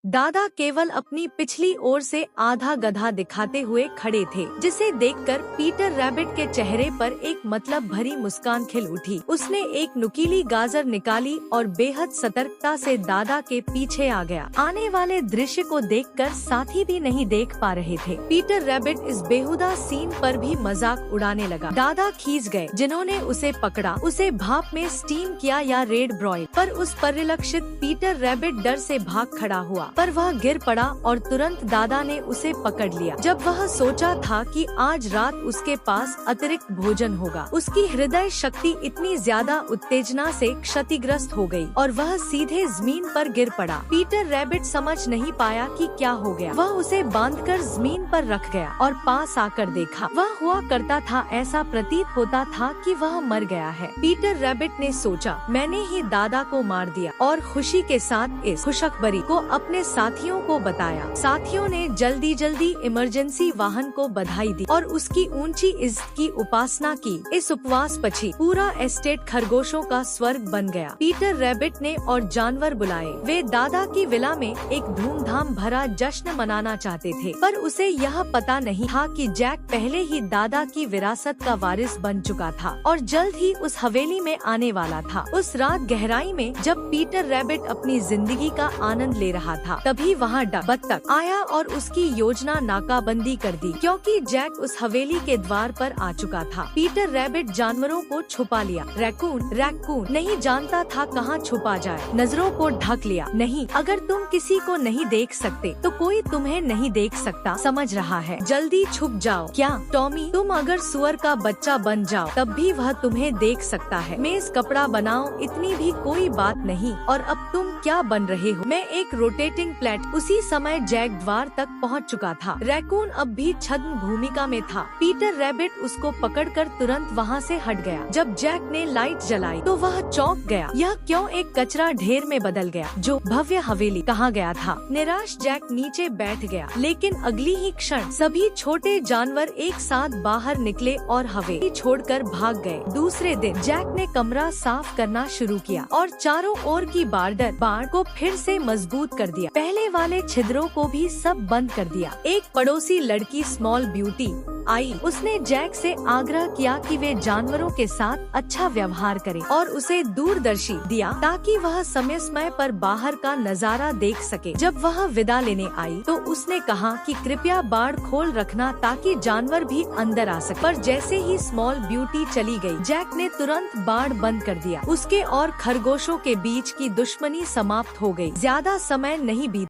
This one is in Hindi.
दादा केवल अपनी पिछली ओर से आधा गधा दिखाते हुए खड़े थे, जिसे देखकर पीटर रैबिट के चेहरे पर एक मतलब भरी मुस्कान खिल उठी। उसने एक नुकीली गाजर निकाली और बेहद सतर्कता से दादा के पीछे आ गया। आने वाले दृश्य को देखकर साथी भी नहीं देख पा रहे थे। पीटर रैबिट इस बेहुदा सीन पर भी मजाक उड़ाने लगा। दादा खींच गए, जिन्होंने उसे पकड़ा, उसे भाप में स्टीम किया या रेड ब्रॉयल। पर उस परिलक्षित पीटर रैबिट डर से भाग खड़ा हुआ, पर वह गिर पड़ा और तुरंत दादा ने उसे पकड़ लिया। जब वह सोचा था कि आज रात उसके पास अतिरिक्त भोजन होगा, उसकी हृदय शक्ति इतनी ज्यादा उत्तेजना से क्षतिग्रस्त हो गई और वह सीधे जमीन पर गिर पड़ा। पीटर रैबिट समझ नहीं पाया कि क्या हो गया। वह उसे बांधकर जमीन पर रख गया और पास आकर देखा। वह हुआ करता था, ऐसा प्रतीत होता था कि वह मर गया है। पीटर रैबिट ने सोचा, मैंने ही दादा को मार दिया, और खुशी के साथ इस खुशखबरी को अपने साथियों को बताया। साथियों ने जल्दी जल्दी इमरजेंसी वाहन को बधाई दी और उसकी ऊंची इज्जत की उपासना की। इस उपवास पछी पूरा एस्टेट खरगोशों का स्वर्ग बन गया। पीटर रैबिट ने और जानवर बुलाए। वे दादा की विला में एक धूमधाम भरा जश्न मनाना चाहते थे, पर उसे यह पता नहीं था कि जैक पहले ही दादा की विरासत का वारिस बन चुका था और जल्द ही उस हवेली में आने वाला था। उस रात गहराई में जब पीटर रैबिट अपनी जिंदगी का आनंद ले रहा था, तभी वहाँ बत्तख आया और उसकी योजना नाकाबंदी कर दी, क्योंकि जैक उस हवेली के द्वार पर आ चुका था। पीटर रैबिट जानवरों को छुपा लिया। रैकून नहीं जानता था कहाँ छुपा जाए। नजरों को ढक लिया। नहीं, अगर तुम किसी को नहीं देख सकते तो कोई तुम्हें नहीं देख सकता, समझ रहा है? जल्दी छुप जाओ। क्या टॉमी, तुम अगर सुअर का बच्चा बन जाओ तब भी वह तुम्हें देख सकता है। मेज कपड़ा बनाओ, इतनी भी कोई बात नहीं। और अब तुम क्या बन रहे हो? मैं एक रोटेटिंग प्लेट। उसी समय जैक द्वार तक पहुंच चुका था। रैकून अब भी छद्म भूमिका में था। पीटर रैबिट उसको पकड़कर तुरंत वहां से हट गया। जब जैक ने लाइट जलाई तो वह चौंक गया। यह क्यों एक कचरा ढेर में बदल गया? जो भव्य हवेली कहाँ गया था? निराश जैक नीचे बैठ गया, लेकिन अगली ही क्षण सभी छोटे जानवर एक साथ बाहर निकले और हवेली छोड़कर भाग गए। दूसरे दिन जैक ने कमरा साफ करना शुरू किया और चारों ओर की बाड़ को फिर से मजबूत कर दिया। पहले वाले छिद्रों को भी सब बंद कर दिया। एक पड़ोसी लड़की स्मॉल ब्यूटी आई। उसने जैक से आग्रह किया कि वे जानवरों के साथ अच्छा व्यवहार करें और उसे दूरदर्शी दिया ताकि वह समय समय पर बाहर का नजारा देख सके। जब वह विदा लेने आई तो उसने कहा कि कृपया बाड़ खोल रखना ताकि जानवर भी अंदर आ सके। पर जैसे ही स्मॉल ब्यूटी चली गई, जैक ने तुरंत बाड़ बंद कर दिया। उसके और खरगोशों के बीच की दुश्मनी समाप्त हो गई। ज्यादा समय नहीं बीता।